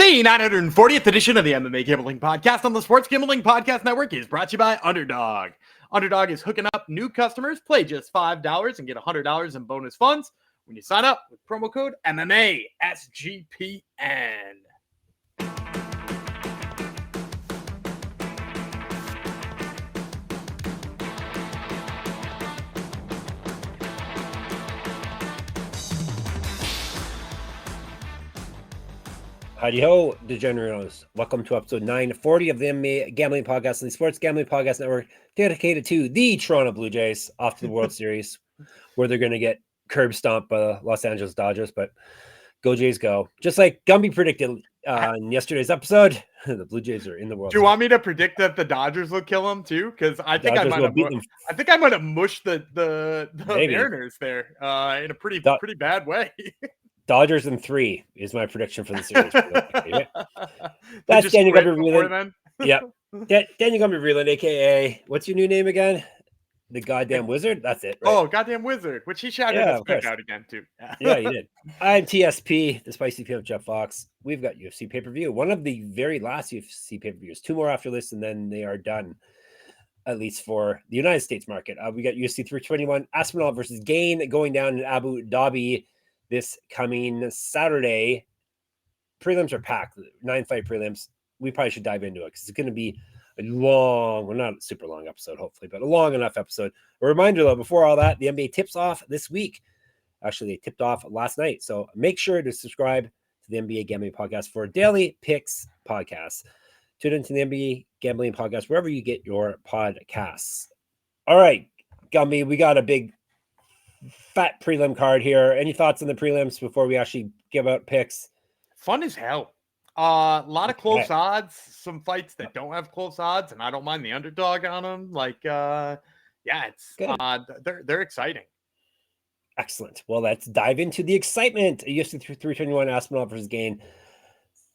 The 940th edition of the MMA Gambling Podcast on the Sports Gambling Podcast Network is brought to you by Underdog. Underdog is hooking up new customers. Play just $5 and get $100 in bonus funds when you sign up with promo code MMASGPN. Howdy ho, degenerates. Welcome to episode 940 of the MMA Gambling Podcast on the Sports Gambling Podcast Network, dedicated to the Toronto Blue Jays off to the World Series, where they're going to get curb stomped by the Los Angeles Dodgers, but go Jays go. Just like Gumby predicted in yesterday's episode, the Blue Jays are in the World Series. Do you want me to predict that the Dodgers will kill them too? Because I think I might have mushed the Mariners there in a pretty bad way. Dodgers in 3 is my prediction for the series. That's Daniel Gumby Reeland. Yep. Daniel Gumby Reeland, aka what's your new name again? The goddamn wizard? That's it. Right? Oh, goddamn wizard, which he shouted his pick out again too. Yeah, he did. I'm TSP, the Spicy Pimp Jeff Fox. We've got UFC pay-per-view. One of the very last UFC pay-per-views. 2 more after this, and then they are done. At least for the United States market. We got UFC 321, Aspinall versus Gain going down in Abu Dhabi this coming Saturday. Prelims are packed, 9-fight prelims. We probably should dive into it because it's going to be a long, well, not a super long episode, hopefully, but a long enough episode. A reminder, though, before all that, the NBA tips off this week. Actually, they tipped off last night. So make sure to subscribe to the NBA Gambling Podcast for daily picks podcasts. Tune into the NBA Gambling Podcast wherever you get your podcasts. All right, Gumby, we got a big fat prelim card here. Any thoughts on the prelims before we actually give out picks? Fun as hell. A lot of close odds, some fights that don't have close odds, and I don't mind the underdog on them. It's they're exciting. Excellent. Well, let's dive into the excitement. UFC 321 Aspinall versus Gain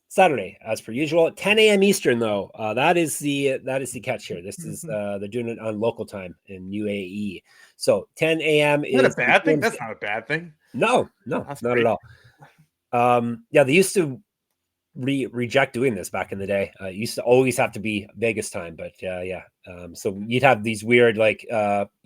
Saturday, as per usual, 10 a.m. Eastern. Though that is the catch here. This is they're doing it on local time in UAE. So 10 a.m. is that a bad thing? That's not a bad thing. No, that's not great. At all. They used to reject doing this back in the day. It used to always have to be Vegas time, but so you'd have these weird UK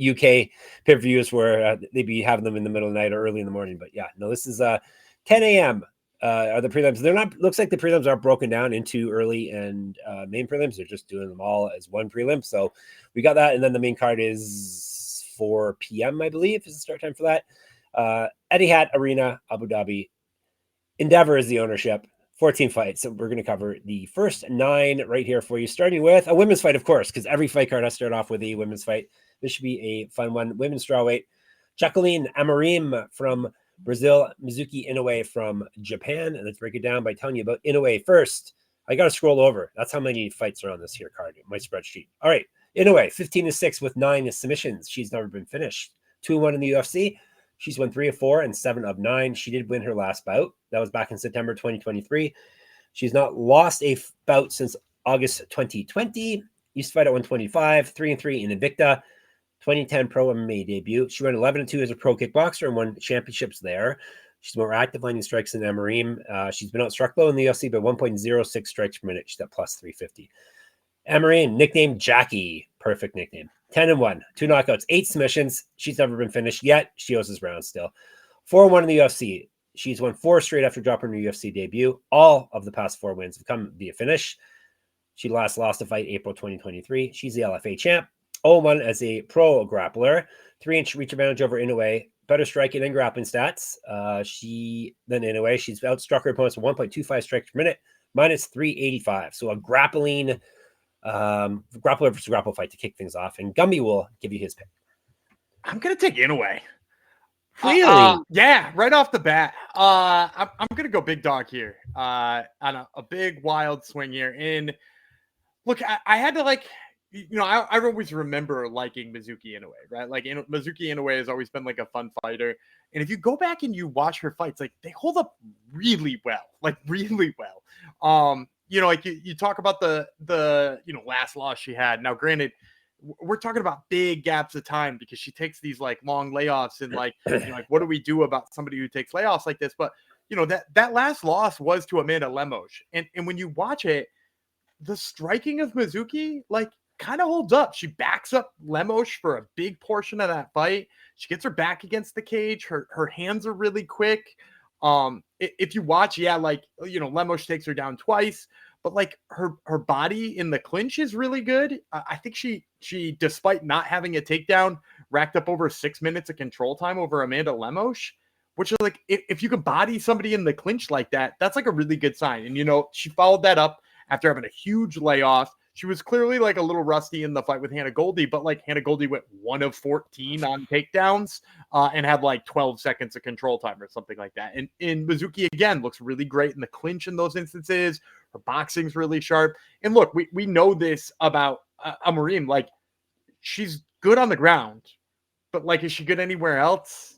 pay-per-views where they'd be having them in the middle of the night or early in the morning. But this is 10 a.m. Are the prelims. They're not, looks like the prelims are broken down into early and main prelims. They're just doing them all as one prelim. So we got that, and then the main card is 4 p.m. I believe is the start time for that. Etihad Arena, Abu Dhabi. Endeavor is the ownership. 14 fights. So we're going to cover the first 9 right here for you, starting with a women's fight, of course, because every fight card has to start off with a women's fight. This should be a fun one. Women's strawweight. Jaqueline Amorim from Brazil, Mizuki Inoue from Japan. And let's break it down by telling you about Inoue first. I got to scroll over. That's how many fights are on this here card, my spreadsheet. All right. Inoue, 15-6 with 9 submissions. She's never been finished. 2-1 in the UFC. She's won 3 of 4 and 7 of 9. She did win her last bout. That was back in September 2023. She's not lost a bout since August 2020. Used to fight at 125, 3-3 in Invicta. 2010 pro MMA debut. She went 11-2 as a pro kickboxer and won championships there. She's more active landing strikes than Amorim. She's been outstruck low in the UFC by 1.06 strikes per minute. She's at plus 350. Amorim, nicknamed Jackie. Perfect nickname. 10-1, 2 knockouts, 8 submissions. She's never been finished yet. She owes his round still. 4-1 in the UFC. She's won 4 straight after dropping her UFC debut. All of the past 4 wins have come via finish. She last lost a fight April 2023. She's the LFA champ. 0-1 as a pro grappler. 3-inch reach advantage over Inoue. Better striking and grappling stats. She's outstruck her opponents with 1.25 strikes per minute, minus 385. So a grappler versus grapple fight to kick things off. And Gumby will give you his pick. I'm going to take Inoue. Really? Yeah, right off the bat. I'm going to go big dog here on a big wild swing here. And look, I had to I always remember liking Mizuki Inoue, right? Mizuki Inoue has always been a fun fighter. And if you go back and you watch her fights, they hold up really well, really well. You talk about the last loss she had. Now, granted, we're talking about big gaps of time because she takes these long layoffs and what do we do about somebody who takes layoffs like this? But that last loss was to Amanda Lemos. And when you watch it, the striking of Mizuki, like, kind of holds up. She backs up Lemos for a big portion of that fight. She gets her back against the cage. Her hands are really quick. If you watch, Lemos takes her down twice, but like her body in the clinch is really good. I think she despite not having a takedown, racked up over 6 minutes of control time over Amanda Lemos, which is like, if you can body somebody in the clinch like that, that's like a really good sign. And she followed that up after having a huge layoff. She was clearly like a little rusty in the fight with Hannah Goldie, but like Hannah Goldie went 1 of 14 on takedowns and had like 12 seconds of control time or something like that. And Mizuki, again, looks really great in the clinch in those instances. Her boxing's really sharp. And look, we know this about Amorim. Like, she's good on the ground, but like, is she good anywhere else?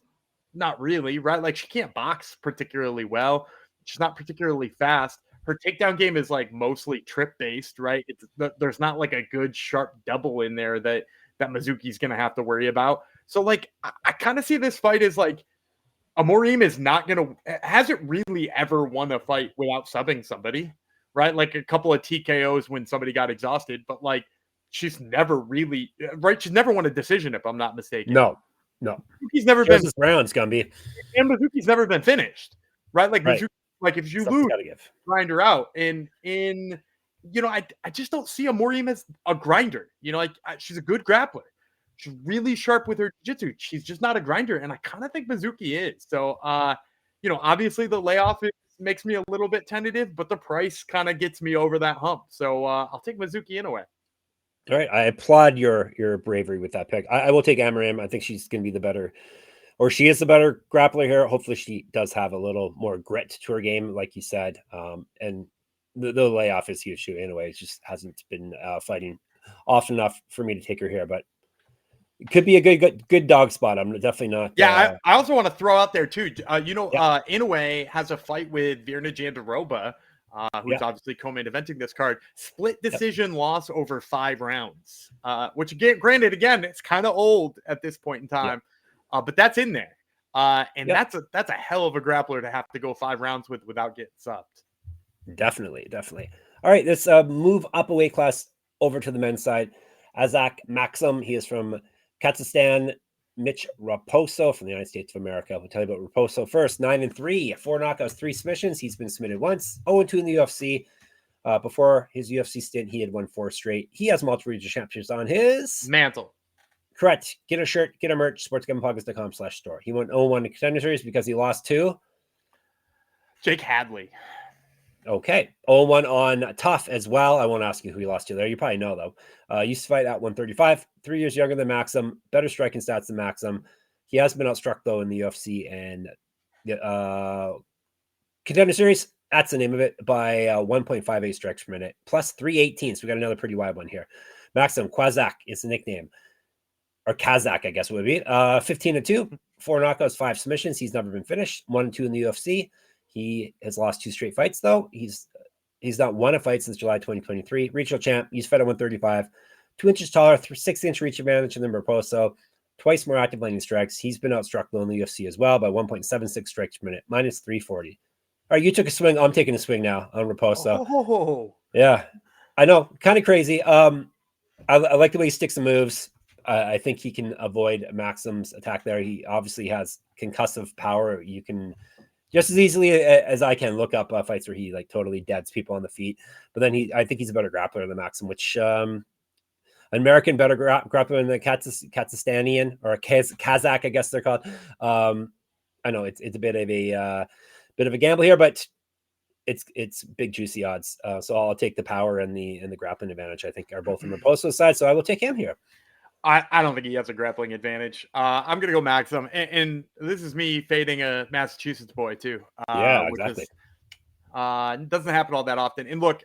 Not really, right? Like, she can't box particularly well. She's not particularly fast. Her takedown game is like mostly trip based, right? There's not like a good sharp double in there that Mizuki's going to have to worry about. So like, I kind of see this fight as like, Amorim is not going to, hasn't really ever won a fight without subbing somebody, right? Like a couple of TKOs when somebody got exhausted, but like, she's never really, right? She's never won a decision, if I'm not mistaken. No. Mizuki's never been rounds, Gumby. And Mizuki's never been finished, right? Like, right. Mizuki, like if you lose, grind her out. And I just don't see Amorim as a grinder. She's a good grappler. She's really sharp with her jiu-jitsu. She's just not a grinder. And I kind of think Mizuki is. So, obviously the layoff makes me a little bit tentative, but the price kind of gets me over that hump. So I'll take Mizuki Inoue. All right. I applaud your bravery with that pick. I will take Amorim. I think she's going to be the better, or she is the better grappler here. Hopefully she does have a little more grit to her game, like you said. And the layoff is huge too. Anyway, it just hasn't been fighting often enough for me to take her here, but it could be a good dog spot. I'm definitely not. Yeah, I also want to throw out there too. Inoue has a fight with Virna Jandiroba, who's obviously co-main eventing this card. Split decision loss over 5 rounds, which granted, again, it's kind of old at this point in time. But that's in there. That's a hell of a grappler to have to go 5 rounds without getting subbed. Definitely. All right, let's move up a weight class over to the men's side. Azat Maksum, he is from Kazakhstan. Mitch Raposo from the United States of America. We'll tell you about Raposo first. 9-3, 4 knockouts, 3 submissions. He's been submitted once. 0-2 in the UFC. Before his UFC stint, he had won 4 straight. He has multiple regional championships on his mantle. Correct. Get a shirt, get a merch, sportsgamblingpockets.com/store. He went 0-1 in Contender Series because he lost to Jake Hadley. Okay. 0-1 on Tough as well. I won't ask you who he lost to there. You probably know, though. Used to fight at 135, 3 years younger than Maksum, better striking stats than Maksum. He has been outstruck, though, in the UFC and Contender Series. That's the name of it, by 1.58 strikes per minute, plus 318. So we got another pretty wide one here. Maksum, Kwazak is the nickname. Or Kazakh, I guess it would be. 15-2, 4 knockouts, 5 submissions. He's never been finished. 1-2 in the UFC. He has lost 2 straight fights, though. He's not won a fight since July 2023. Regional champ. He's fed at 135. 2 inches taller, 6-inch reach advantage than Raposo. Twice more active landing strikes. He's been outstruck, though, in the UFC as well by 1.76 strikes per minute, minus 340. All right, you took a swing. I'm taking a swing now on Raposo. Oh. Yeah, I know. Kind of crazy. I like the way he sticks and moves. I think he can avoid Maksum's attack there. He obviously has concussive power. You can just as easily as I can look up fights where he like totally deads people on the feet. But then I think he's a better grappler than Maksum, which an American better grappler than the Kazakhstanian or Kazakh, I guess they're called. I know it's a bit of a gamble here, but it's big juicy odds. So I'll take the power and the grappling advantage. I think are both on Raposo's side, so I will take him here. I don't think he has a grappling advantage. I'm going to go Maksum. And this is me fading a Massachusetts boy, too. Yeah, exactly. Doesn't happen all that often. And look,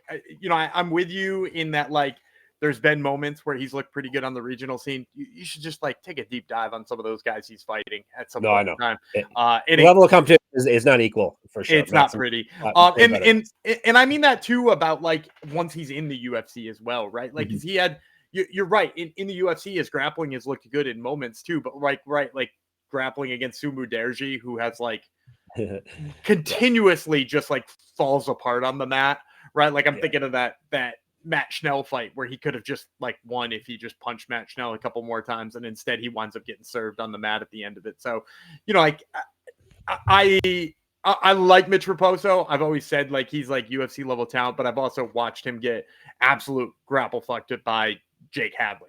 I'm with you in that, like, there's been moments where he's looked pretty good on the regional scene. You should just, like, take a deep dive on some of those guys he's fighting at some point in time. The level of competition is not equal, for sure. It's not pretty. And I mean that, too, about, like, once he's in the UFC as well, right? Like, because he had... You're right. In the UFC, his grappling has looked good in moments too. But like grappling against Sumu Derji, who has like continuously just like falls apart on the mat, right? Like I'm thinking of that Matt Schnell fight where he could have just like won if he just punched Matt Schnell a couple more times, and instead he winds up getting served on the mat at the end of it. So, like I like Mitch Raposo. I've always said like he's like UFC level talent, but I've also watched him get absolute grapple fucked by Jake Hadley.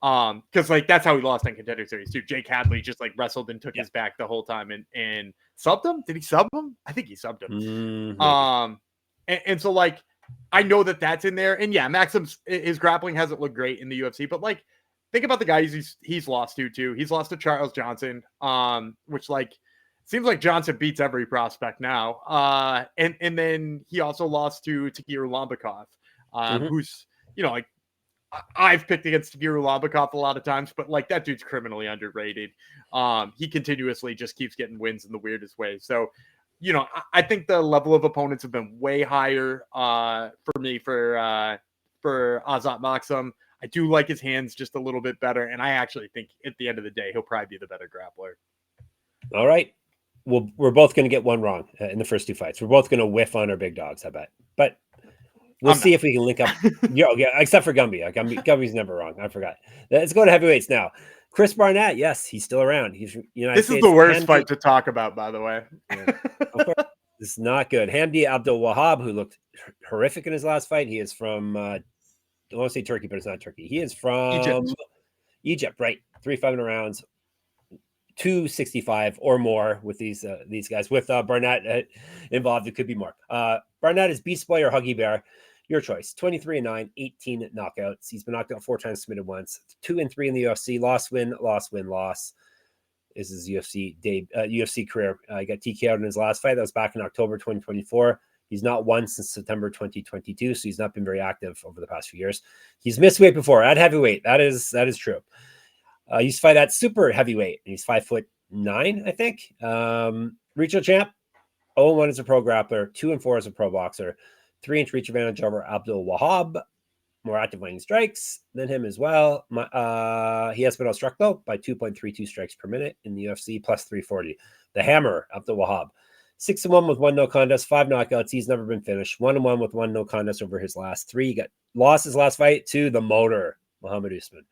Because like that's how he lost in Contender Series too. Jake Hadley just like wrestled and took his back the whole time and subbed him. Did he sub him? I think he subbed him. And so like I know that's in there. And yeah, Maksum's his grappling hasn't looked great in the UFC, but like think about the guys he's lost to too. He's lost to Charles Johnson, which like seems like Johnson beats every prospect now. And then he also lost to Takeru Lambakov, who's like I've picked against Takeru Lambakov a lot of times, but like that dude's criminally underrated. He continuously just keeps getting wins in the weirdest ways. So, I think the level of opponents have been way higher for me for Azat Maksum. I do like his hands just a little bit better, and I actually think at the end of the day he'll probably be the better grappler. All right. Well, we're both going to get one wrong in the first two fights. We're both going to whiff on our big dogs, I bet. But we'll see if we can link up. Yeah, except for Gumby. Gumby's never wrong. I forgot. Let's go to heavyweights now. Chris Barnett, yes, he's still around. He's United States. This is the worst fight to talk about, by the way. Yeah. Of course, this is not good. Hamdy Abdelwahab, who looked horrific in his last fight. He is from, I want to say Turkey, but it's not Turkey. He is from Egypt, right? 3 5 rounds. 265 or more with these guys. With Barnett involved, it could be more. Barnett is Beast Boy or Huggy Bear. Your choice. 23-9, 18 knockouts. He's been knocked out 4 times, submitted once. 2-3 in the UFC. Loss, win, loss, win, loss. Is his UFC career. He got TKO'd in his last fight. That was back in October 2024. He's not won since September 2022, so he's not been very active over the past few years. He's missed weight before at heavyweight. That is true. He used to fight at super heavyweight, and he's 5'9", I think. Regional champ, 0-1 as a pro grappler, 2-4 as a pro boxer, 3-inch reach advantage over Abdul-Wahab, more active landing strikes than him as well. He has been outstruck, though, by 2.32 strikes per minute in the UFC, plus 340. The Hammer, Abdul-Wahab. 6-1 with 1 no contest, 5 knockouts. He's never been finished. 1-1 with 1 no contest over his last 3. He got lost his last fight to the Motor, Muhammad Usman.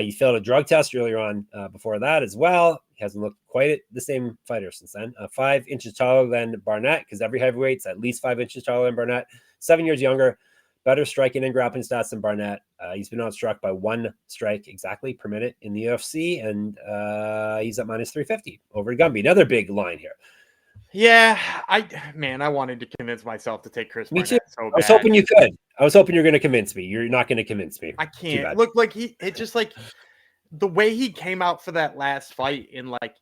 He failed a drug test earlier on before that as well. He hasn't looked quite the same fighter since then. 5 inches taller than Barnett, because every heavyweight's at least 5 inches taller than Barnett. 7 years younger, better striking and grappling stats than Barnett. He's been outstruck by 1 strike exactly per minute in the UFC, and he's at minus 350 over Gumby. Another big line here. Yeah, I wanted to convince myself to take Chris Barnett. Me too. So I was hoping you could. I was hoping you're going to convince me. You're not going to convince me. I can't. Look, like it just like the way he came out for that last fight, and like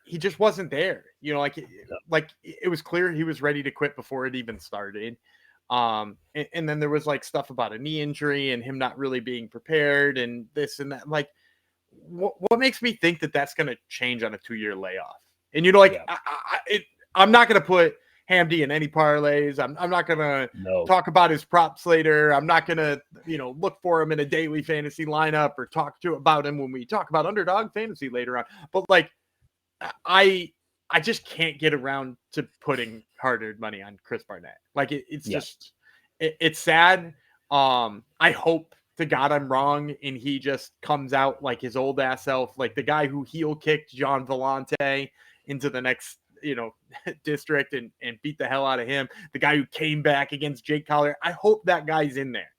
he just wasn't there. Like it was clear he was ready to quit before it even started. And then there was like stuff about a knee injury and him not really being prepared and this and that. Like, what makes me think that that's going to change on a 2-year layoff? And I'm not going to put Hamdy in any parlays. I'm not going to talk about his props later. I'm not going to, look for him in a daily fantasy lineup or talk about him when we talk about underdog fantasy later on. But like, I just can't get around to putting hard-earned money on Chris Barnett. Like it's just, it's sad. I hope to God I'm wrong and he just comes out like his old ass self, like the guy who heel kicked John Vellante into the next, district and beat the hell out of him. The guy who came back against Jake Collier. I hope that guy's in there.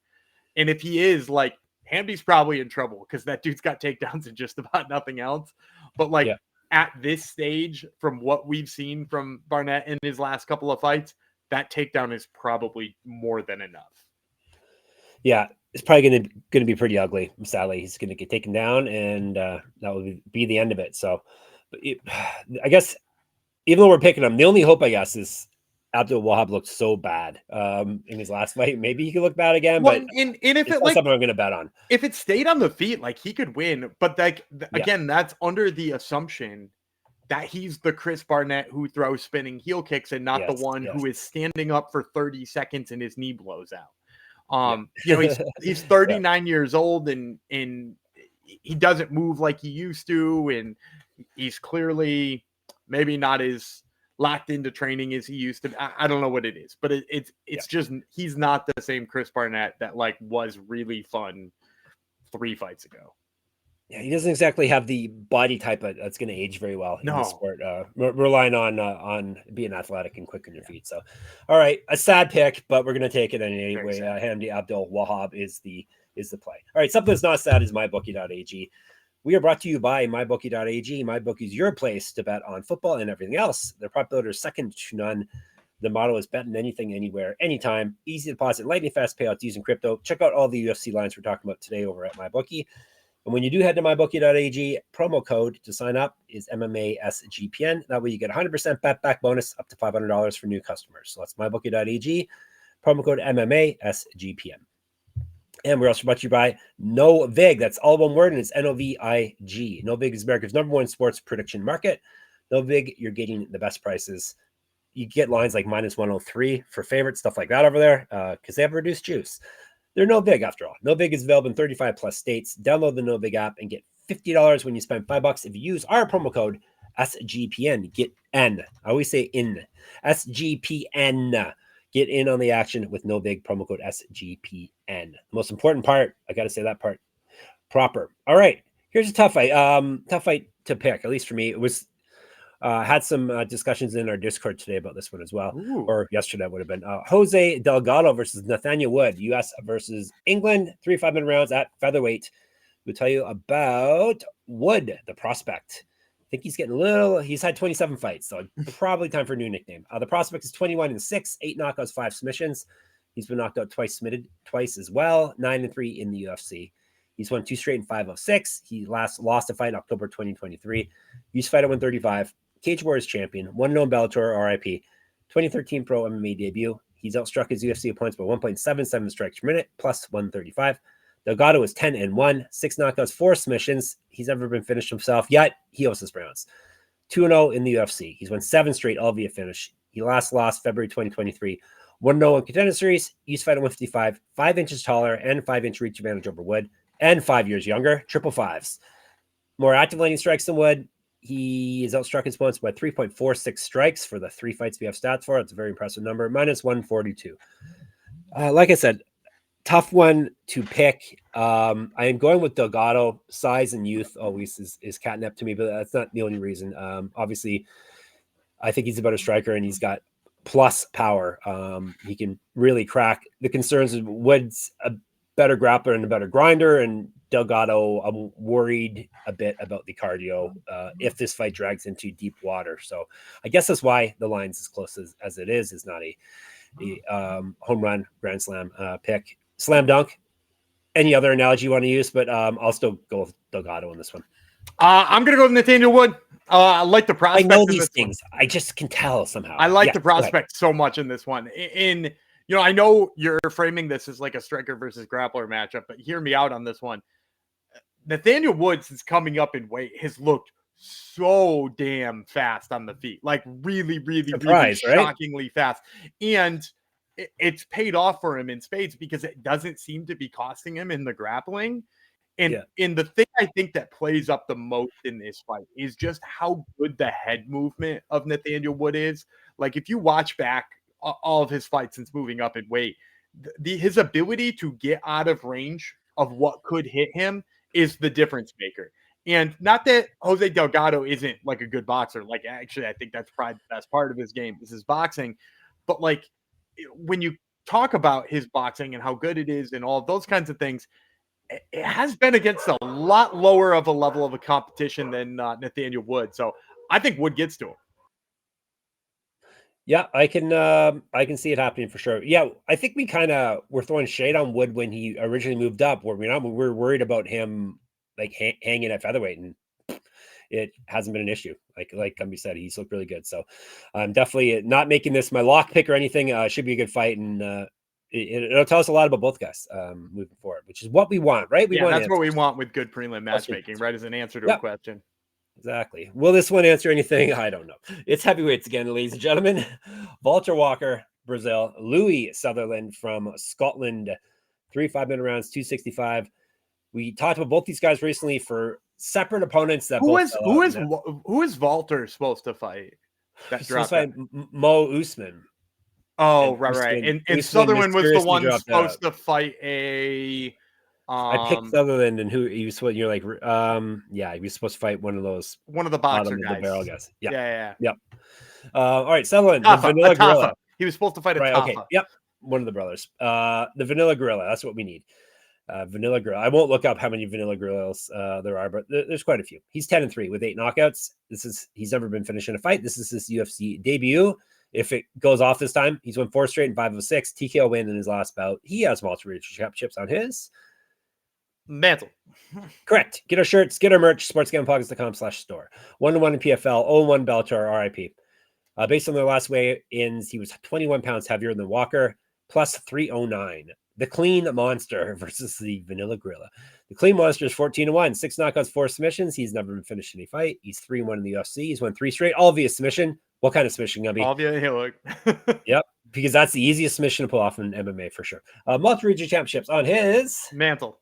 And if he is, like, Hamdy's probably in trouble because that dude's got takedowns and just about nothing else. But like at this stage, from what we've seen from Barnett in his last couple of fights, that takedown is probably more than enough. Yeah, it's probably going to be pretty ugly. Sadly, he's going to get taken down, and that will be the end of it. So, I guess even though we're picking him, the only hope, I guess, is Abdul-Wahab looked so bad in his last fight. Maybe he could look bad again, but and if it's something I'm going to bet on. If it stayed on the feet, like he could win, but like again, that's under the assumption that he's the Chris Barnett who throws spinning heel kicks and not the one who is standing up for 30 seconds and his knee blows out. He's 39 years old and he doesn't move like he used to, and he's clearly maybe not as locked into training as he used to. I don't know what it is, but it's just he's not the same Chris Barnett that like was really fun 3 fights ago. Yeah, he doesn't exactly have the body type that's going to age very well in the No. sport. Relying on being athletic and quick on your feet. So, all right, a sad pick, but we're going to take it anyway. Hamdy Abdul-Wahab is the play. All right, something that's not sad is mybookie.ag. We are brought to you by mybookie.ag. MyBookie is your place to bet on football and everything else. Their prop builder is second to none. The motto is betting anything, anywhere, anytime. Easy deposit, lightning fast payouts using crypto. Check out all the UFC lines we're talking about today over at MyBookie. And when you do head to mybookie.ag, promo code to sign up is MMASGPN. That way you get 100% bet back bonus up to $500 for new customers. So that's mybookie.ag, promo code MMASGPN. And we're also brought to you by Novig. That's all one word, and it's Novig. Novig is America's #1 sports prediction market. Novig, you're getting the best prices. You get lines like -103 for favorites, stuff like that over there, because they have reduced juice. They're Novig after all. Novig is available in 35 plus states. Download the Novig app and get $50 when you spend $5 if you use our promo code SGPN. Get N. I always say in. SGPN. Get in on the action with Novig, promo code SGPN. The most important part, I got to say that part proper. All right, here's a tough fight. Tough fight to pick, at least for me. It was had some discussions in our Discord today about this one as well. Ooh. Or yesterday would have been Jose Delgado versus Nathaniel Wood, U.S. versus England, 3 5-minute rounds at featherweight. We'll tell you about Wood, the prospect. I think he's getting a little. He's had 27 fights, so probably time for a new nickname. The prospect is 21-6, 8 knockouts, 5 submissions. He's been knocked out twice, submitted twice as well. 9-3 in the UFC. He's won 2 straight in 506. He last lost a fight in October 2023. Used to fight at 135. Cage Warriors champion. 1-0 in Bellator RIP. 2013 pro MMA debut. He's outstruck his UFC opponents by 1.77 strikes per minute, plus 135. Delgado is 10-1, 6 knockouts, 4 submissions. He's never been finished himself, yet he owes rounds. 2-0 in the UFC. He's won 7 straight, all via finish. He last lost February 2023. 1-0 in Contender Series. Used to fight at 155, 5 inches taller and 5-inch reach advantage over Wood, and 5 years younger, 555s. More active landing strikes than Wood. He has outstruck his opponents by 3.46 strikes for the 3 fights we have stats for. It's a very impressive number, -142. Like I said, tough one to pick. I am going with Delgado. Size and youth always is catnip to me, but that's not the only reason. Obviously, I think he's a better striker and he's got plus power. He can really crack. The concerns is Wood's a better grappler and a better grinder, and Delgado, I'm worried a bit about the cardio if this fight drags into deep water. So I guess that's why the line's as close as it is not a home run grand slam pick. Slam dunk. Any other analogy you want to use, but I'll still go with Delgado on this one. I'm going to go with Nathaniel Wood. I like the prospect. I know these things. I just can tell somehow. I like the prospect so much in this one. I know you're framing this as like a striker versus grappler matchup, but hear me out on this one. Nathaniel Wood, since coming up in weight, has looked so damn fast on the feet. Like really, really, really shockingly fast. And it's paid off for him in spades because it doesn't seem to be costing him in the grappling. And the thing I think that plays up the most in this fight is just how good the head movement of Nathaniel Wood is. Like if you watch back all of his fights since moving up in weight, his ability to get out of range of what could hit him is the difference maker. And not that Jose Delgado isn't like a good boxer. Like actually, I think that's probably the best part of his game is his boxing. But like when you talk about his boxing and how good it is and all those kinds of things, it has been against a lot lower of a level of a competition than Nathaniel Wood. So I think Wood gets to him. Yeah, I can see it happening for sure. Yeah, I think we kind of were throwing shade on Wood when he originally moved up. We're worried about him like hanging at featherweight, and it hasn't been an issue. Like Camilo said, he's looked really good. So I'm definitely not making this my lock pick or anything. Should be a good fight, and it'll tell us a lot about both guys moving forward, which is what we want, right? That's what we want with good prelim matchmaking, right? As an answer to a question. Exactly. Will this one answer anything? I don't know. It's heavyweights again, ladies and gentlemen. Valter Walker, Brazil. Louie Sutherland from Scotland. 3 5-minute rounds, 265. We talked about both these guys recently for separate opponents. That who is Valter supposed to fight? that He's supposed dropped to out. fight Mo Usman. Oh, And right. Usman, And Usman Sutherland was the mysteriously one dropped out. supposed to fight a. I picked Sutherland, and who he was. What you're like? Yeah, he was supposed to fight one of those one of the boxer bottom of the guys. barrel guys. Yeah, Yeah. yep. All right, Sutherland, the Tafa, Vanilla Gorilla. He was supposed to fight a Right. Tafa. Okay. Yep. One of the brothers. The Vanilla Gorilla. That's what we need. Vanilla Gorilla. I won't look up how many Vanilla Gorillas there are, but there's quite a few. He's 10-3 with 8 knockouts. He's never been finished in a fight. This is his UFC debut. If it goes off this time, he's won 4 straight and 5 of 6. TKO win in his last bout. He has welterweight championships on his mantle. Correct. Get our shirts, get our merch, sportsgamblingpockets.com/store. 1-1 in PFL, 0-1 Bellator, RIP. Based on their last weigh-ins, he was 21 pounds heavier than Walker, plus 309. The Clean Monster versus the Vanilla Gorilla. The Clean Monster is 14-1, 6 knockouts, 4 submissions. He's never been finished in a fight. He's 3-1 in the UFC. He's won 3 straight, all via submission. What kind of submission gonna be? All via heel hook. Yep, because that's the easiest submission to pull off in MMA for sure. Multi-region championships on his mantle.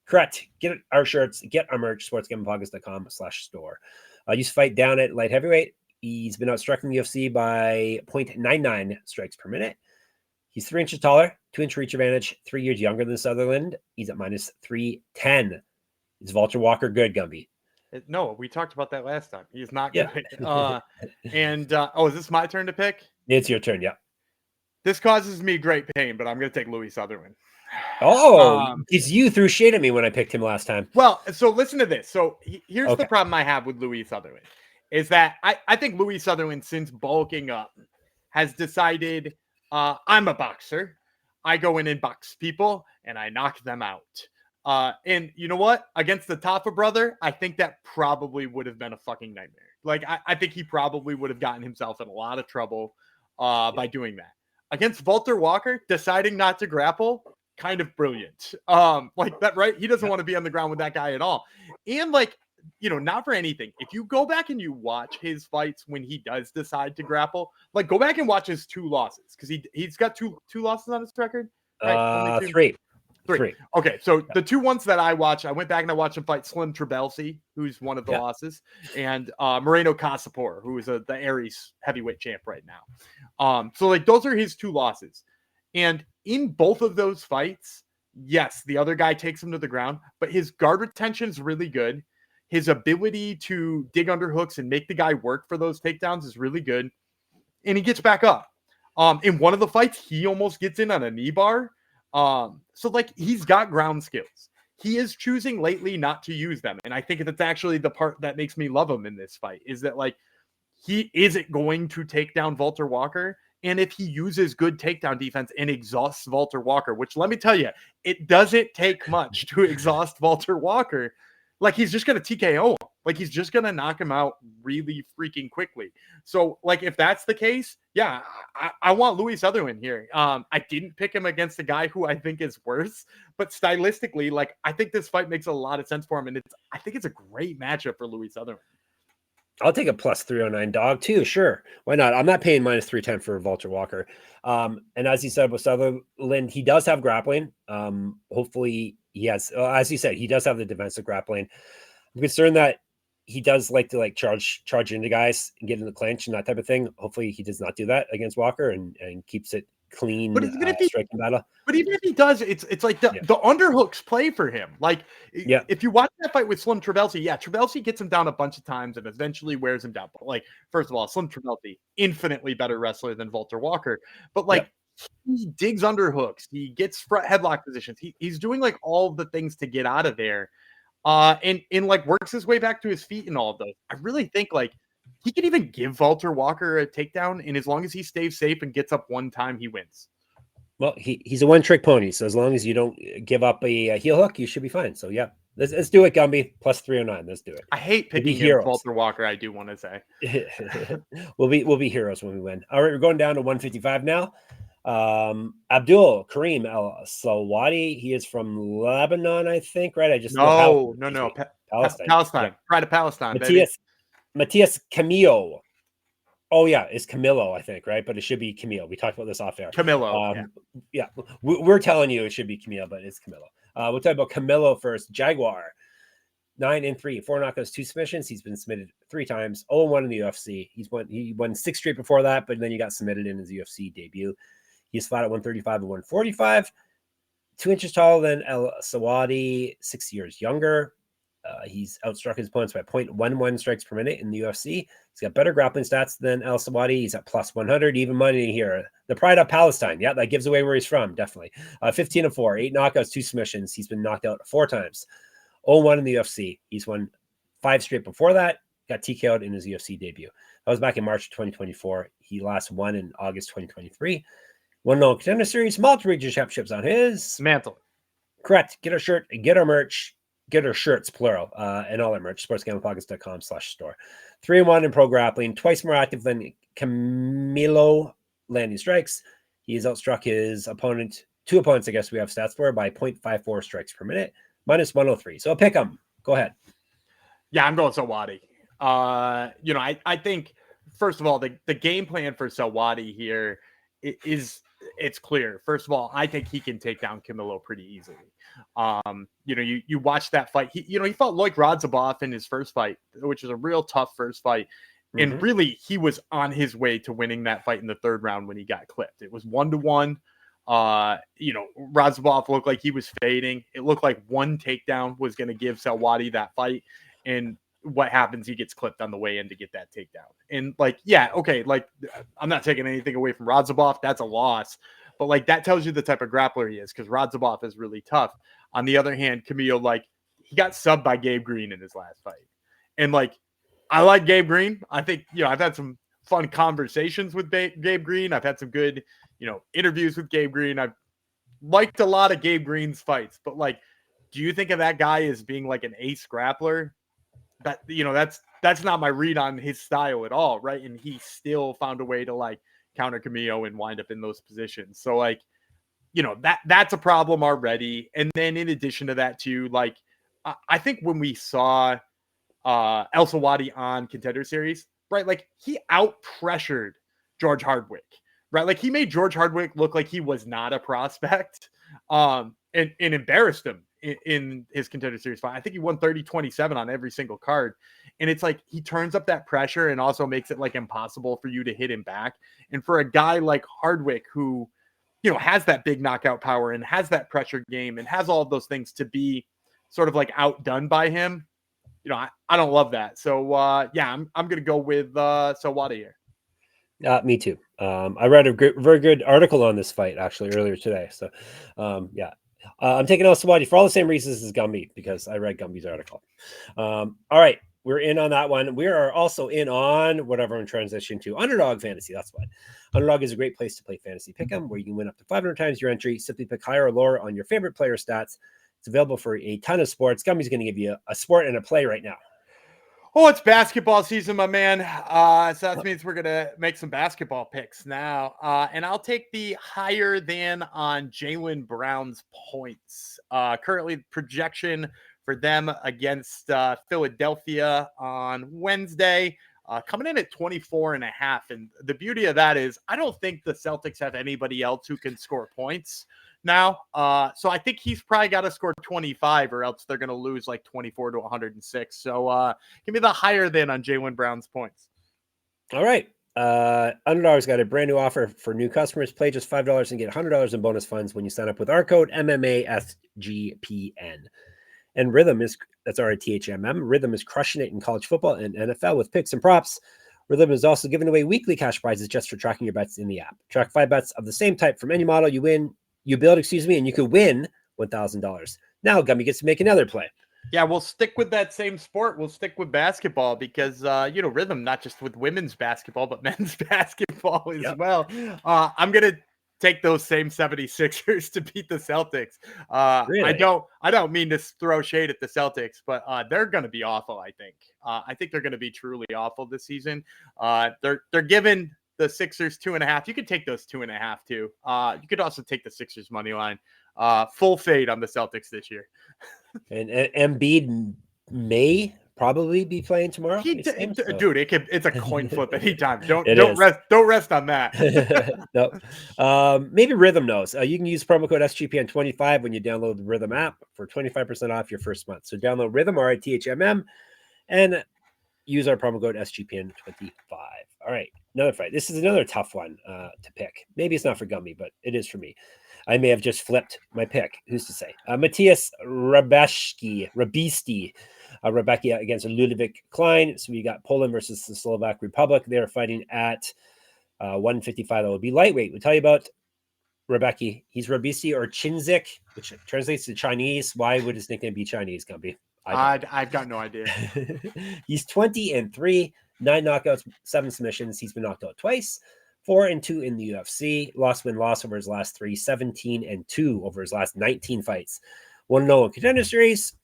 Correct. Get our shirts, get our merch, sportsgamblingpockets.com/store. Used to fight down at light heavyweight. He's been outstruck in the UFC by 0.99 strikes per minute. He's 3 inches taller, 2-inch reach advantage, 3 years younger than Sutherland. He's at minus 310. Is Valter Walker good, Gumby? No, we talked about that last time. He's not Yeah. good. Is this my turn to pick? It's your turn, yeah. This causes me great pain, but I'm going to take Louie Sutherland. Oh, because you threw shade at me when I picked him last time. Well, so listen to this. So here's the problem I have with Louie Sutherland is that I think Louie Sutherland, since bulking up, has decided I'm a boxer. I go in and box people and I knock them out. And you know what? Against the Tafa brother, I think that probably would have been a fucking nightmare. Like, I think he probably would have gotten himself in a lot of trouble by doing that. Against Valter Walker, deciding not to grapple, kind of brilliant. Like that, right? He doesn't want to be on the ground with that guy at all. And like, you know, not for anything. If you go back and you watch his fights when he does decide to grapple, like go back and watch his 2 losses because he's got two losses on his record. Right? 3. Okay, so the 2 ones that I watched, I went back and I watched him fight Slim Trabelsi, who's one of the losses, and Moreno Casapor, who is the Aries heavyweight champ right now. So like those are his 2 losses. And in both of those fights, yes, the other guy takes him to the ground, but his guard retention is really good. His ability to dig under hooks and make the guy work for those takedowns is really good. And he gets back up. In one of the fights, he almost gets in on a knee bar. So like he's got ground skills. He is choosing lately not to use them. And I think that's actually the part that makes me love him in this fight is that like he isn't going to take down Valter Walker. And if he uses good takedown defense and exhausts Valter Walker, which let me tell you, it doesn't take much to exhaust Valter Walker. Like he's just going to TKO him. Like he's just going to knock him out really freaking quickly. So like if that's the case, yeah, I want Louie Sutherland here. I didn't pick him against a guy who I think is worse, but stylistically, like I think this fight makes a lot of sense for him, and I think it's a great matchup for Louie Sutherland. I'll take a plus 309 dog too. Sure. Why not? I'm not paying minus 310 for Valter Walker. And as you said with Sutherland, he does have grappling. Hopefully he has, as you said, he does have the defensive grappling. I'm concerned that he does like to charge into guys and get in the clinch and that type of thing. Hopefully he does not do that against Walker and keeps it clean. But even if striking battle. But even if he does, it's like the underhooks play for him. Like if you watch that fight with Slim Trabelsi, Trabelsi gets him down a bunch of times and eventually wears him down. But like, first of all, Slim Trabelsi, infinitely better wrestler than Valter Walker. But like he digs underhooks, he gets front headlock positions. He's doing like all the things to get out of there. And like works his way back to his feet and all of those. I really think like he could even give Valter Walker a takedown, and as long as he stays safe and gets up one time, he wins. Well, he's a one-trick pony, so as long as you don't give up a heel hook, you should be fine. So yeah, let's do it, Gumby. Plus 309. Let's do it. I hate picking Valter Walker. I do want to say we'll be heroes when we win. All right, we're going down to 155 now. Abdul-Kareem Al-Selwady. He is from Lebanon, I think. Right? I just no. Palestine. Pride of Palestine. Matheus Camilo. Oh yeah, it's Camilo, I think, right? But it should be Camilo. We talked about this off air. Camilo. We're telling you it should be Camilo, but it's Camilo. We'll talk about Camilo first. Jaguar. 9-3, 4 knockouts, 2 submissions. He's been submitted 3 times, 0-1 in the UFC. He won 6 straight before that, but then he got submitted in his UFC debut. He's fought at 135 and 145. 2 inches taller than Al-Selwady, 6 years younger. He's outstruck his opponents by 0.11 strikes per minute in the UFC. He's got better grappling stats than Al-Selwady. He's at plus 100, even money here. The pride of Palestine. Yeah, that gives away where he's from, definitely. 15-4, 8 knockouts, 2 submissions. He's been knocked out 4 times. 0-1 in the UFC. He's won 5 straight before that. Got TKO'd in his UFC debut. That was back in March 2024. He last won in August 2023. Won no contender series. Multiple region championships on his mantle. Correct. Get our shirt, get our merch, get our shirts, plural, and all our merch. sportsgamblingpockets.com/store. 3-1 in pro grappling. Twice more active than Camilo landing strikes. He has outstruck his opponent, 2 opponents, I guess we have stats for, by 0.54 strikes per minute. Minus 103. So pick him. Go ahead. Yeah, I'm going Selwady. I think, first of all, the game plan for Selwady here it's clear. First of all, I think he can take down Camilo pretty easily. You watch that fight. He fought Loic Radzhabov in his first fight, which is a real tough first fight. Mm-hmm. And really, he was on his way to winning that fight in the 3rd round when he got clipped. It was 1-1. Radzhabov looked like he was fading. It looked like one takedown was going to give Selwady that fight. And what happens? He gets clipped on the way in to get that takedown. And I'm not taking anything away from Radzhabov. That's a loss. But that tells you the type of grappler he is, because Radzhabov is really tough. On the other hand, Camilo, he got subbed by Gabe Green in his last fight. And I like Gabe Green. I think, I've had some fun conversations with Gabe Green. I've had some good, interviews with Gabe Green. I've liked a lot of Gabe Green's fights, but do you think of that guy as being an ace grappler? That, that's not my read on his style at all. Right. And he still found a way to counter Camilo and wind up in those positions. So that's a problem already. And then in addition to that too, I think when we saw Al-Selwady on Contender Series, right, he out pressured George Hardwick, right? He made George Hardwick look like he was not a prospect, and embarrassed him in his Contender Series fight. I think he won 30-27 on every single card. And it's he turns up that pressure and also makes it impossible for you to hit him back. And for a guy like Hardwick, who, has that big knockout power and has that pressure game and has all of those things, to be sort of outdone by him, I don't love that. So I'm going to go with Selwady here. Me too. I read a very good article on this fight actually earlier today. So I'm taking Al-Selwady for all the same reasons as Gumby, because I read Gumby's article. All right, we're in on that one. We are also in on whatever I'm transitioning to, Underdog Fantasy. That's what. Underdog is a great place to play fantasy pick'em, where you can win up to 500 times your entry. Simply pick higher or lower on your favorite player stats. It's available for a ton of sports. Gumby's going to give you a sport and a play right now. Oh, it's basketball season, my man. So that means we're going to make some basketball picks now. And I'll take the higher than on Jaylen Brown's points. Currently, projection for them against Philadelphia on Wednesday, coming in at 24.5. And the beauty of that is I don't think the Celtics have anybody else who can score points now. So I think he's probably got to score 25, or else they're going to lose 24 to 106. So give me the higher than on Jaylen Brown's points. All right. Underdog's got a brand new offer for new customers. Play just $5 and get $100 in bonus funds when you sign up with our code MMASGPN. And Rhythm that's RTHMM. Rhythm is crushing it in college football and NFL with picks and props. Rhythm is also giving away weekly cash prizes just for tracking your bets in the app. Track 5 bets of the same type from any model you build, and you could win $1,000. Now Gummy gets to make another play. Yeah, we'll stick with that same sport. We'll stick with basketball because, Rhythm, not just with women's basketball, but men's basketball as well. I'm going to take those same 76ers to beat the Celtics. Really? I don't mean to throw shade at the Celtics, but they're going to be awful, I think. I think they're going to be truly awful this season. They're giving the Sixers 2.5. You could take those 2.5 too. You could also take the Sixers money line. Full fade on the Celtics this year. And Embiid may probably be playing tomorrow. Dude, it's a coin flip anytime. Don't rest on that. No. Maybe Rhythm knows. You can use promo code SGPN25 when you download the Rhythm app for 25% off your first month. So download Rhythm, RITHMM, and use our promo code SGPN25. All right, another fight. This is another tough one to pick. Maybe it's not for Gumby, but it is for me. I may have just flipped my pick. Who's to say? Matheus Rębecki against Ľudovít Klein. So we got Poland versus the Slovak Republic. They're fighting at 155. That will be lightweight. We'll tell you about Rębecki. He's Rębecki or Chinzik, which translates to Chinese. Why would his nickname be Chinese, Gumby? I've got no idea. He's 20-3, 9 knockouts, 7 submissions. He's been knocked out twice. 4-2 in the UFC. Loss over his last 3. 17-2 over his last 19 fights. 1-0 in Contender Series.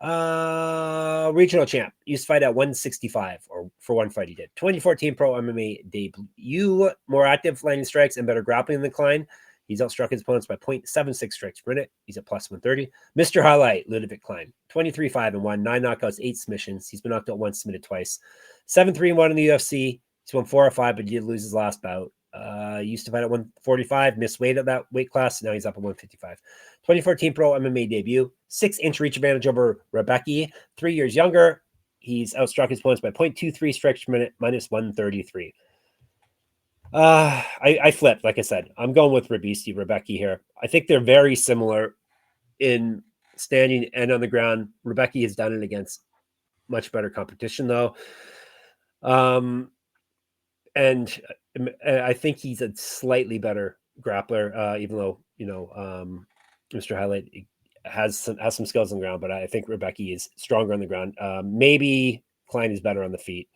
Regional champ. Used to fight at 165, or for one fight he did. 2014 Pro MMA debut. More active landing strikes and better grappling than Klein. He's outstruck his opponents by 0.76 strikes per minute. He's at plus 130. Mr. Highlight, Ľudovít Klein. 23-5-1, 9 knockouts, 8 submissions. He's been knocked out once, submitted twice. 7-3-1 in the UFC. He's won 4 or 5, but he did lose his last bout. Used to fight at 145, missed weight at that weight class. Now he's up at 155. 2014 Pro MMA debut. 6-inch reach advantage over Rębecki. 3 years younger. He's outstruck his opponents by 0.23 strikes per minute, minus 133. I flipped, like I said. I'm going with Rębecki here. I think they're very similar in standing and on the ground. Rębecki has done it against much better competition, though. And I think he's a slightly better grappler, even though, Mr. Highlight has some skills on the ground, but I think Rębecki is stronger on the ground. Maybe Klein is better on the feet.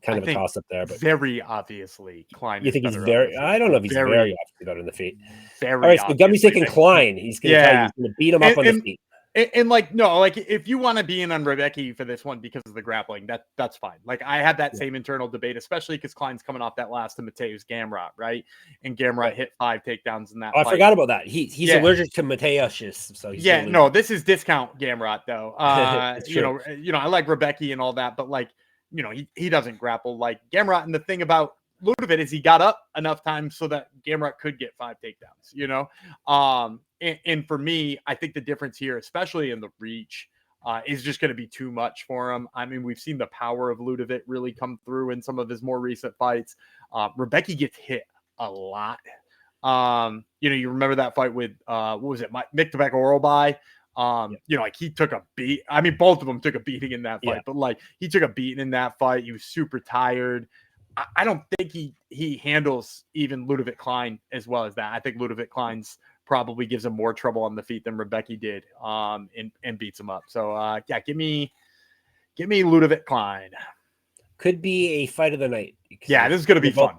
Kind of a toss up there, but very obviously Klein. You think he's very? I don't know if he's very obviously better on the feet. Very. All right, so Gummy's taking Klein. He's going to beat him up on the feet. And if you want to be in on Rębecki for this one because of the grappling, that's fine. Like I had that same internal debate, especially because Klein's coming off that last to Matheus Gamrot, right? And Gamrot hit 5 takedowns in that. I forgot about that. He's allergic to Matheus, so he's this is discount Gamrot though. I like Rębecki and all that, but he doesn't grapple like Gamrot. And the thing about Ľudovít is he got up enough times so that Gamrot could get 5 takedowns, And for me, I think the difference here, especially in the reach, is just going to be too much for him. I mean, we've seen the power of Ľudovít really come through in some of his more recent fights. Rębecki gets hit a lot. You remember that fight with, what was it, Mick Tobacco-Orolbai? He took a beat. I mean, both of them took a beating in that fight, but he took a beating in that fight. He was super tired. I don't think he handles even Ľudovít Klein as well as that. I think Ľudovít Klein's probably gives him more trouble on the feet than Rębecki did, and beats him up. So give me Ľudovít Klein. Could be a fight of the night. Yeah, this is going to be fun.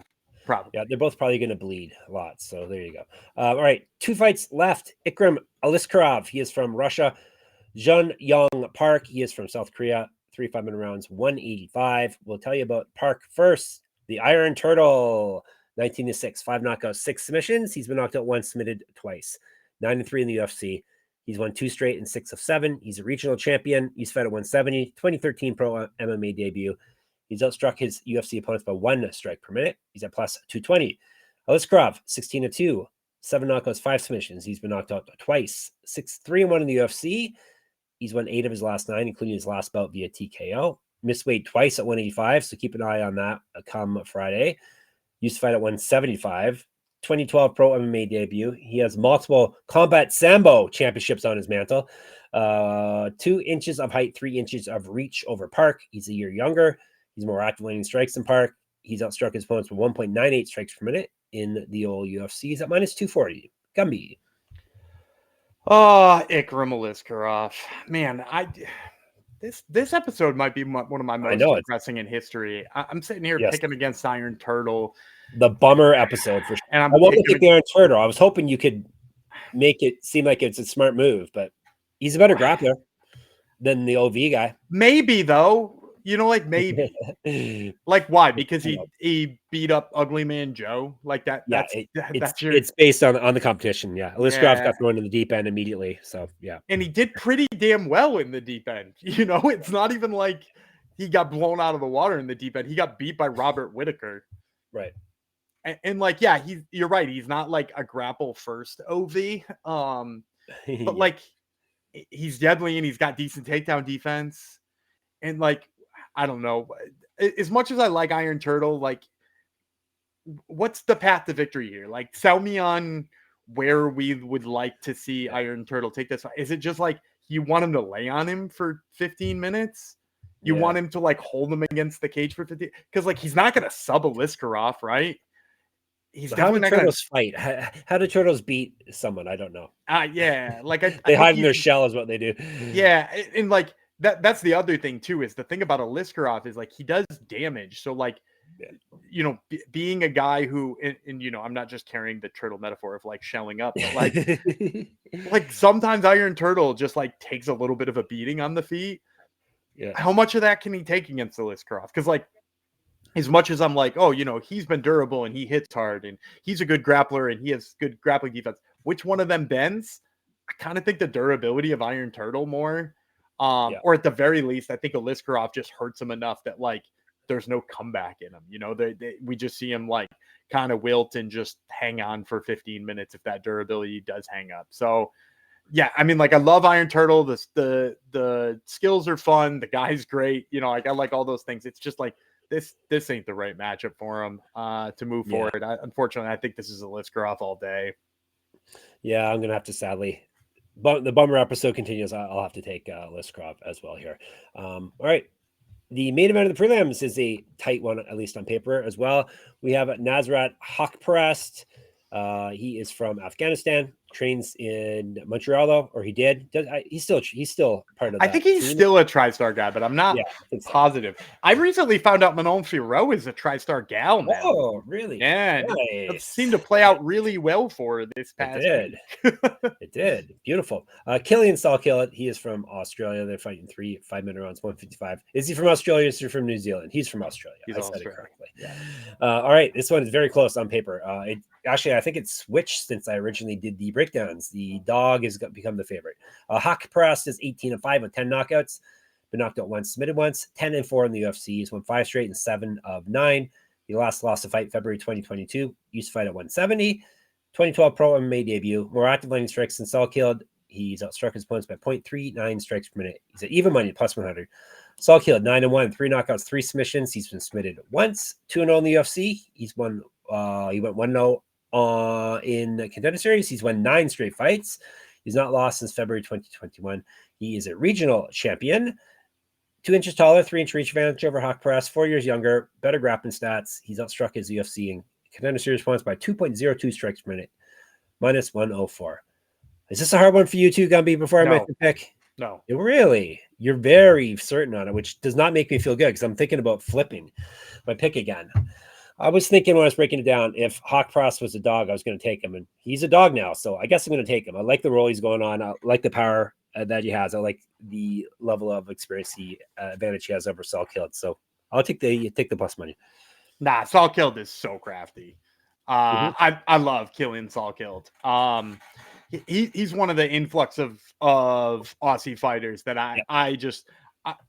Probably. Yeah, they're both probably going to bleed a lot. So there you go. All right, 2 fights left. Ikram Aliskerov. He is from Russia. Yong Park. He is from South Korea. 3 5-minute rounds, 185. We'll tell you about Park first. The Iron Turtle, 19-6, 5 knockouts, 6 submissions. He's been knocked out once, submitted twice. 9-3 in the UFC. He's won 2 straight and 6 of 7. He's a regional champion. He's fed at 170. 2013 Pro MMA debut. He's outstruck his UFC opponents by 1 strike per minute. He's at plus 220. Aliskerov, 16-2, 7 knockouts, 5 submissions. He's been knocked out twice. 6-3-1 in the UFC. He's won 8 of his last 9, including his last bout via TKO. Missed weight twice at 185, so keep an eye on that come Friday. Used to fight at 175. 2012 Pro MMA debut. He has multiple Combat Sambo championships on his mantle. 2 inches of height, 3 inches of reach over Park. He's a year younger. He's more active landing strikes than Park. He's outstruck his opponents with 1.98 strikes per minute in the old UFC. He's at minus 240. Gumby. Oh, Ikram Aliskerov. Man, this episode might be one of my most depressing in history. I'm sitting here picking against Iron Turtle. The bummer episode for sure. And I wasn't picking the Iron Turtle. I was hoping you could make it seem like it's a smart move, but he's a better grappler than the OV guy. Maybe though. like maybe. Like why? Because he beat up Ugly Man Joe. Like that. Yeah, That's your. it's based on the competition. Yeah, Aliskerov got thrown in the deep end immediately. So yeah, and he did pretty damn well in the deep end. It's not even like he got blown out of the water in the deep end. He got beat by Robert Whitaker. Right. And like, yeah, you're right. He's not like a grapple first OV. But like he's deadly and he's got decent takedown defense. And like, I don't know. As much as I like Iron Turtle, like what's the path to victory here? Like sell me on where we would like to see Iron Turtle take this. Is it just like you want him to lay on him for 15 minutes? You want him to like hold him against the cage for 15? Because like he's not gonna sub Aliskerov, right? He's definitely not turtles fight. How do turtles beat someone? I don't know. Yeah, like they hide in their shell is what they do. Yeah, and like that's the other thing too, is the thing about Aliskerov is like he does damage. So like being a guy who and I'm not just carrying the turtle metaphor of like shelling up, but like like sometimes Iron Turtle just like takes a little bit of a beating on the feet. Yeah. How much of that can he take against Aliskerov? Because like as much as I'm like, oh, he's been durable and he hits hard and he's a good grappler and he has good grappling defense. Which one of them bends? I kind of think the durability of Iron Turtle more. Or at the very least, I think Aliskerov just hurts him enough that like there's no comeback in him. We just see him like kind of wilt and just hang on for 15 minutes if that durability does hang up. So yeah, I mean, like I love Iron Turtle. The skills are fun. The guy's great. Like I like all those things. It's just like this ain't the right matchup for him to move forward. Unfortunately, I think this is Aliskerov all day. Yeah, I'm gonna have to sadly. But the bummer episode continues. I'll have to take Aliskerov as well here. All right. The main event of the prelims is a tight one, at least on paper as well. We have Nasrat Haqparast. He is from Afghanistan, trains in Montreal, though, or he did. He's still part of that. I think he's still a TriStar guy, but I'm not positive. I recently found out Manon Fiorot is a TriStar gal now. Oh, really? Yeah. Nice. It seemed to play out really well for this past week. It did. Beautiful. Quillan Salkilld, he is from Australia. They're fighting 3 5-minute rounds, 155. Is he from Australia or is he from New Zealand? He's from Australia. I said it correctly. Yeah. All right. This one is very close on paper. Actually, I think it's switched since I originally did the breakdowns. The dog has become the favorite. Haqparast is 18-5 with 10 knockouts. Been knocked out once, submitted once, 10-4 in the UFC. He's won 5 straight and 7 of 9. He last lost a fight February 2022. Used to fight at 170. 2012 pro MMA debut. More active landing strikes than Salkilld. He's outstruck his opponents by 0.39 strikes per minute. He's at even money, plus 100. Salkilld, 9-1, 3 knockouts, 3 submissions. He's been submitted once, 2-0 in the UFC. He's won. He went 1-0 in Contender Series. He's won 9 straight fights. He's not lost since February 2021. He is a regional champion. 2 inches taller, 3-inch reach advantage over Haqparast, 4 years younger, better grappling stats. He's outstruck his UFC and Contender Series points by 2.02 strikes per minute, minus 104. Is this a hard one for you too, Gumby, before I make the pick? No. Really? You're very certain on it, which does not make me feel good because I'm thinking about flipping my pick again. I was thinking when I was breaking it down, if Haqparast was a dog, I was going to take him, and he's a dog now, so I guess I'm going to take him. I like the role he's going on. I like the power that he has. I like the level of experience advantage he has over Salkilld. So I'll take the plus money. Nah, Salkilld is so crafty. I love Quillan Salkilld. He's one of the influx of Aussie fighters that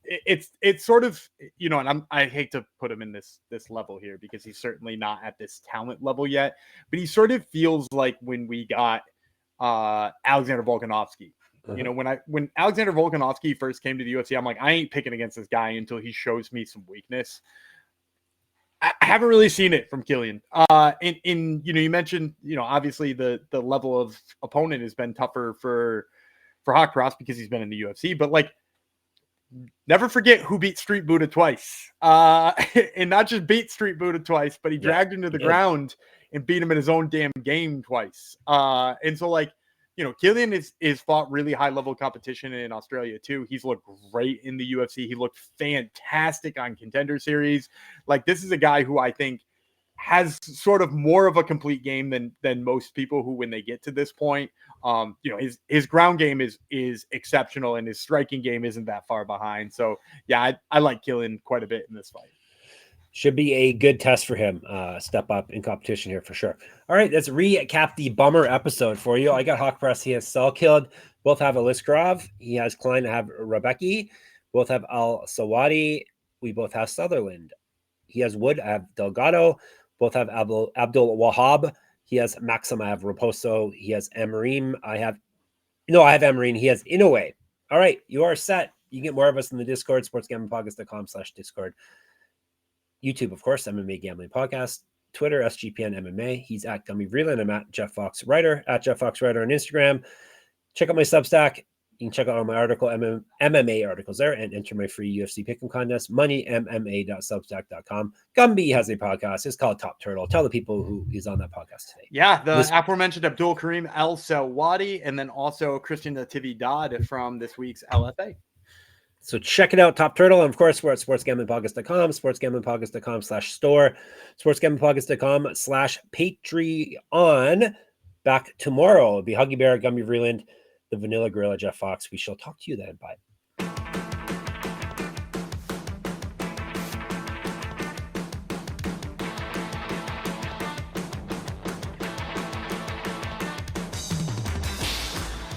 it's sort of, and I hate to put him in this level here because he's certainly not at this talent level yet, but he sort of feels like when we got Alexander Volkanovski. When Alexander Volkanovski first came to the UFC, I'm like, I ain't picking against this guy until he shows me some weakness. I haven't really seen it from Quillan. You mentioned, obviously the level of opponent has been tougher for Haqparast because he's been in the UFC, but like, never forget who beat Street Buddha twice. And not just beat Street Buddha twice, but he dragged him to the ground and beat him in his own damn game twice. And so like, Quillan is fought really high level competition in Australia too. He's looked great in the UFC. He looked fantastic on Contender Series. Like, this is a guy who I think has sort of more of a complete game than most people who, when they get to this point, his ground game is exceptional and his striking game isn't that far behind. So yeah, I like Quillan quite a bit in this fight. Should be a good test for him. Step up in competition here for sure. All right, let's recap the bummer episode for you. I got Haqparast. He has Salkilld. Both have Aliskerov. He has Klein. I have Rębecki. Both have Al-Selwady. We both have Sutherland. He has Wood. I have Delgado. Both have Abdul-Wahab. He has Maksum. I have Raposo. He has Amorim. I have Amorim. He has Inoue. All right, you are set. You can get more of us in the Discord, sportsgamblingpodcast.com/Discord. YouTube, of course, MMA Gambling Podcast. Twitter, SGPN MMA. He's at Gummy Vreeland. I'm at Jeff Fox Writer, at Jeff Fox Writer on Instagram. Check out my Substack. You can check out all my MMA articles there and enter my free UFC Pick'em contest, moneymma.substack.com. Gumby has a podcast. It's called Top Turtle. Tell the people who is on that podcast today. Yeah, the aforementioned Abdul-Kareem Al-Selwady, and then also Christian Natividad from this week's LFA. So check it out, Top Turtle. And of course, we're at sportsgamblingpodcast.com, sportsgamblingpodcast.com/store, sportsgamblingpodcast.com/Patreon. Back tomorrow. It'll be Huggy Bear, Gumby Vreeland, the Vanilla Gorilla, Jeff Fox. We shall talk to you then. Bye.